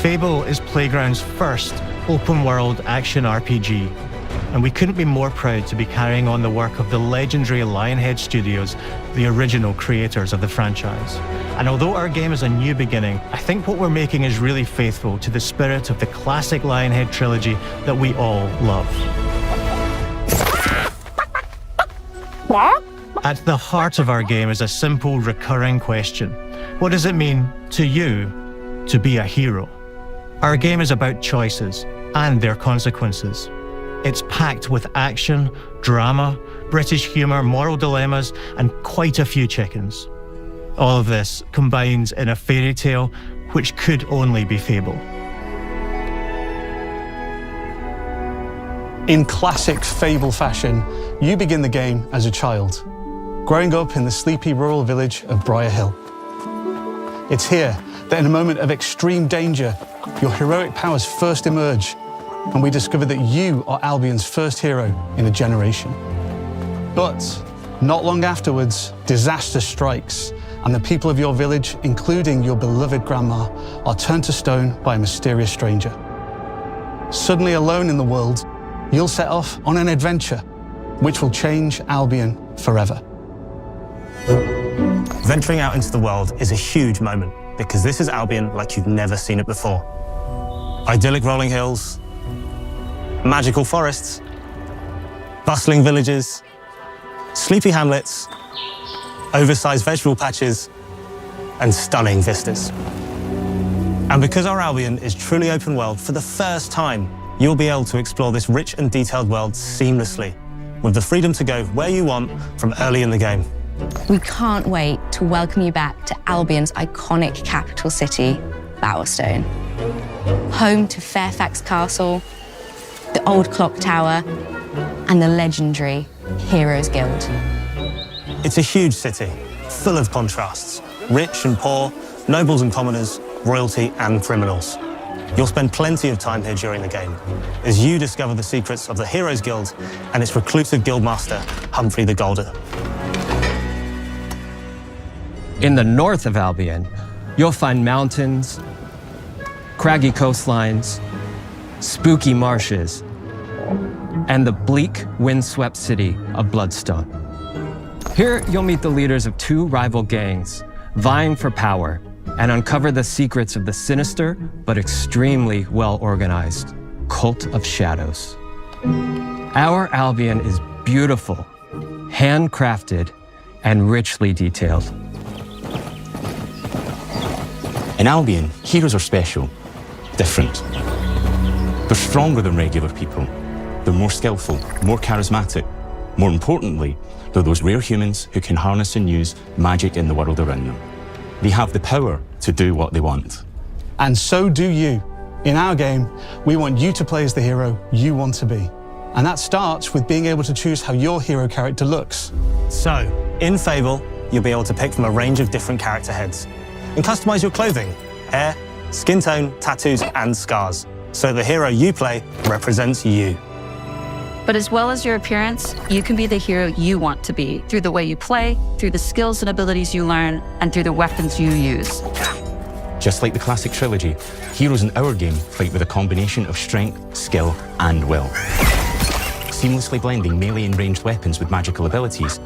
Fable is Playground's first open-world action RPG, and we couldn't be more proud to be carrying on the work of the legendary Lionhead Studios, the original creators of the franchise. And although our game is a new beginning, I think what we're making is really faithful to the spirit of the classic Lionhead trilogy that we all love. At the heart of our game is a simple, recurring question. What does it mean to you to be a hero? Our game is about choices and their consequences. It's packed with action, drama, British humour, moral dilemmas, and quite a few chickens. All of this combines in a fairy tale which could only be Fable. In classic Fable fashion, you begin the game as a child, growing up in the sleepy rural village of Briar Hill. It's here that in a moment of extreme danger, your heroic powers first emerge, and we discover that you are Albion's first hero in a generation. But not long afterwards, disaster strikes, and the people of your village, including your beloved grandma, are turned to stone by a mysterious stranger. Suddenly alone in the world, you'll set off on an adventure which will change Albion forever. Venturing out into the world is a huge moment, because this is Albion like you've never seen it before. Idyllic rolling hills, magical forests, bustling villages, sleepy hamlets, oversized vegetable patches, and stunning vistas. And because our Albion is truly open world, for the first time, you'll be able to explore this rich and detailed world seamlessly, with the freedom to go where you want from early in the game. We can't wait to welcome you back to Albion's iconic capital city, Bowerstone. Home to Fairfax Castle, the old clock tower, and the legendary Heroes Guild. It's a huge city, full of contrasts, rich and poor, nobles and commoners, royalty and criminals. You'll spend plenty of time here during the game, as you discover the secrets of the Heroes Guild and its reclusive guildmaster, Humphrey the Golden. In the north of Albion, you'll find mountains, craggy coastlines, spooky marshes, and the bleak, windswept city of Bloodstone. Here, you'll meet the leaders of two rival gangs, vying for power, and uncover the secrets of the sinister but extremely well-organized Cult of Shadows. Our Albion is beautiful, handcrafted, and richly detailed. In Albion, heroes are special, different. They're stronger than regular people. They're more skillful, more charismatic. More importantly, they're those rare humans who can harness and use magic in the world around them. They have the power to do what they want. And so do you. In our game, we want you to play as the hero you want to be. And that starts with being able to choose how your hero character looks. So, in Fable, you'll be able to pick from a range of different character heads and customize your clothing, hair, skin tone, tattoos, and scars, so the hero you play represents you. But as well as your appearance, you can be the hero you want to be through the way you play, through the skills and abilities you learn, and through the weapons you use. Just like the classic trilogy, heroes in our game fight with a combination of strength, skill, and will. Seamlessly blending melee and ranged weapons with magical abilities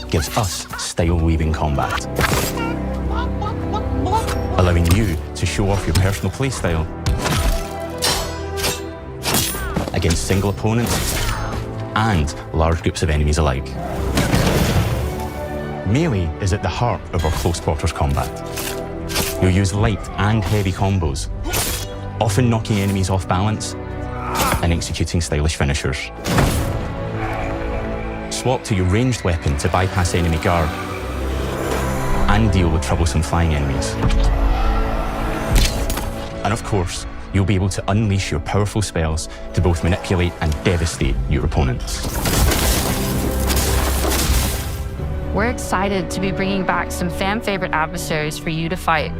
gives us style-weaving combat, allowing you to show off your personal playstyle against single opponents and large groups of enemies alike. Melee is at the heart of our close quarters combat. You'll use light and heavy combos, often knocking enemies off balance and executing stylish finishers. Swap to your ranged weapon to bypass enemy guard and deal with troublesome flying enemies. And of course, you'll be able to unleash your powerful spells to both manipulate and devastate your opponents. We're excited to be bringing back some fan-favorite adversaries for you to fight.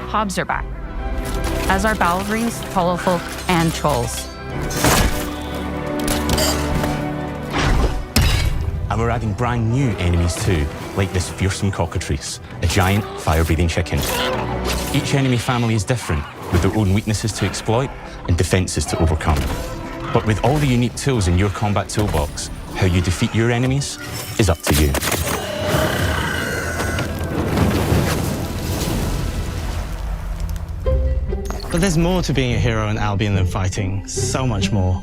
Hobbs are back, as are Balverines, Hollowfolk, and Trolls. And we're adding brand new enemies too, like this fearsome cockatrice, a giant fire-breathing chicken. Each enemy family is different, with their own weaknesses to exploit and defenses to overcome. But with all the unique tools in your combat toolbox, how you defeat your enemies is up to you. But there's more to being a hero in Albion than fighting, so much more.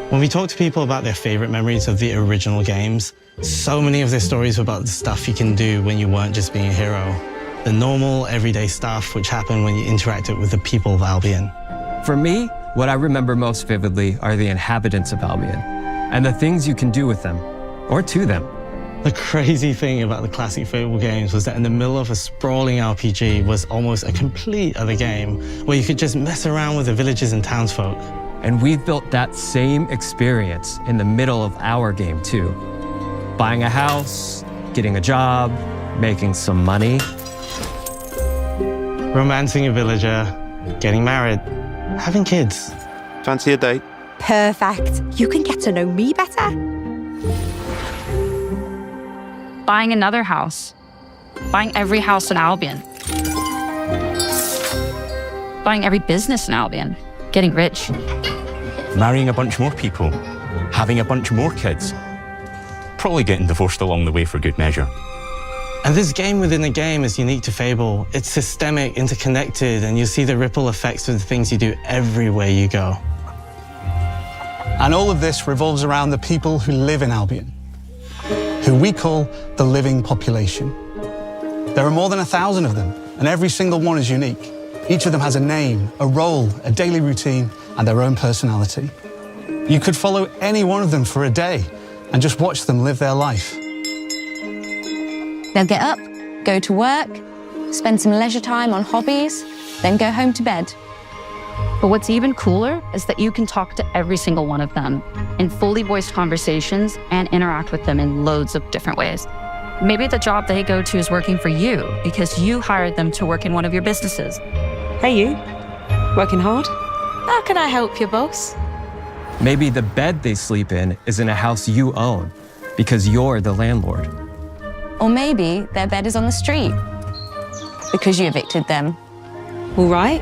When we talk to people about their favorite memories of the original games, so many of their stories were about the stuff you can do when you weren't just being a hero. The normal, everyday stuff which happened when you interacted with the people of Albion. For me, what I remember most vividly are the inhabitants of Albion and the things you can do with them, or to them. The crazy thing about the classic Fable games was that in the middle of a sprawling RPG was almost a complete other game where you could just mess around with the villagers and townsfolk. And we've built that same experience in the middle of our game too. Buying a house, getting a job, making some money. Romancing a villager, getting married, having kids. Fancy a date? Perfect. You can get to know me better. Buying another house. Buying every house in Albion. Buying every business in Albion. Getting rich. Marrying a bunch more people, having a bunch more kids, probably getting divorced along the way for good measure. And this game within a game is unique to Fable. It's systemic, interconnected, and you see the ripple effects of the things you do everywhere you go. And all of this revolves around the people who live in Albion, who we call the living population. There are more than 1,000 of them, and every single one is unique. Each of them has a name, a role, a daily routine, and their own personality. You could follow any one of them for a day and just watch them live their life. They'll get up, go to work, spend some leisure time on hobbies, then go home to bed. But what's even cooler is that you can talk to every single one of them in fully voiced conversations and interact with them in loads of different ways. Maybe the job they go to is working for you because you hired them to work in one of your businesses. Hey you, working hard? How can I help you, boss? Maybe the bed they sleep in is in a house you own because you're the landlord. Or maybe their bed is on the street because you evicted them. All right.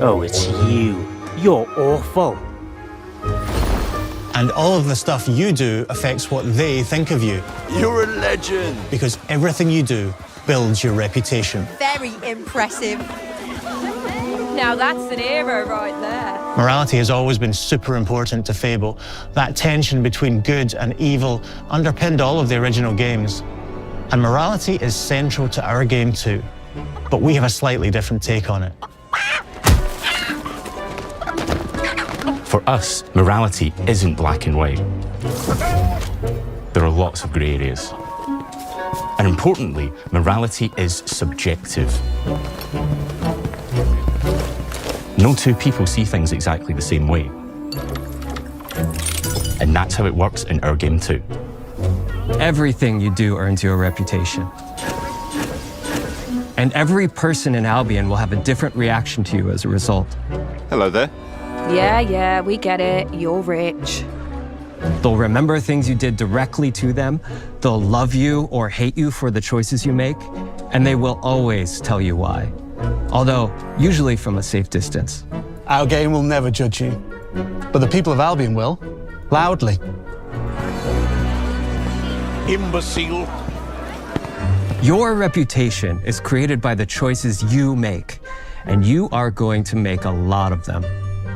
Oh, it's you. You're awful. And all of the stuff you do affects what they think of you. You're a legend. Because everything you do builds your reputation. Very impressive. Now that's an hero right there. Morality has always been super important to Fable. That tension between good and evil underpinned all of the original games. And morality is central to our game too. But we have a slightly different take on it. For us, morality isn't black and white. There are lots of grey areas. And importantly, morality is subjective. No two people see things exactly the same way. And that's how it works in our game too. Everything you do earns you a reputation. And every person in Albion will have a different reaction to you as a result. Hello there. Yeah, we get it. You're rich. They'll remember things you did directly to them, they'll love you or hate you for the choices you make, and they will always tell you why. Although, usually from a safe distance. Our game will never judge you, but the people of Albion will, loudly. Imbecile. Your reputation is created by the choices you make, and you are going to make a lot of them.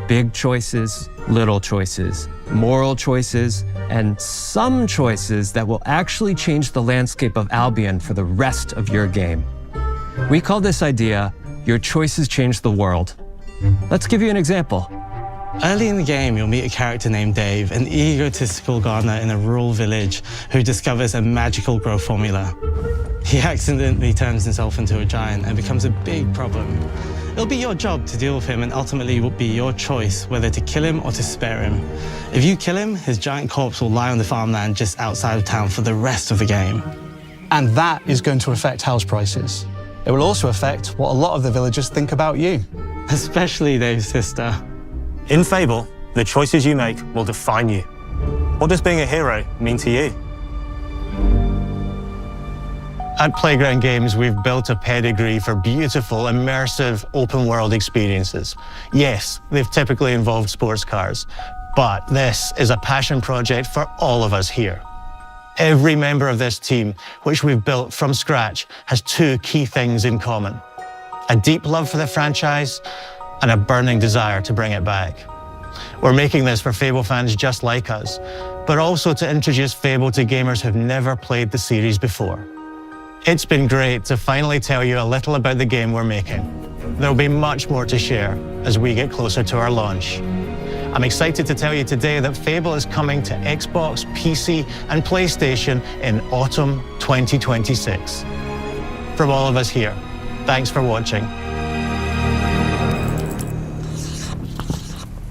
Big choices, little choices, moral choices, and some choices that will actually change the landscape of Albion for the rest of your game. We call this idea, your choices change the world. Let's give you an example. Early in the game, you'll meet a character named Dave, an egotistical gardener in a rural village who discovers a magical growth formula. He accidentally turns himself into a giant and becomes a big problem. It'll be your job to deal with him, and ultimately it will be your choice whether to kill him or to spare him. If you kill him, his giant corpse will lie on the farmland just outside of town for the rest of the game. And that is going to affect house prices. It will also affect what a lot of the villagers think about you. Especially Dave's sister. In Fable, the choices you make will define you. What does being a hero mean to you? At Playground Games, we've built a pedigree for beautiful, immersive, open-world experiences. Yes, they've typically involved sports cars, but this is a passion project for all of us here. Every member of this team, which we've built from scratch, has two key things in common: a deep love for the franchise and a burning desire to bring it back. We're making this for Fable fans just like us, but also to introduce Fable to gamers who've never played the series before. It's been great to finally tell you a little about the game we're making. There'll be much more to share as we get closer to our launch. I'm excited to tell you today that Fable is coming to Xbox, PC, and PlayStation in autumn 2026. From all of us here, thanks for watching.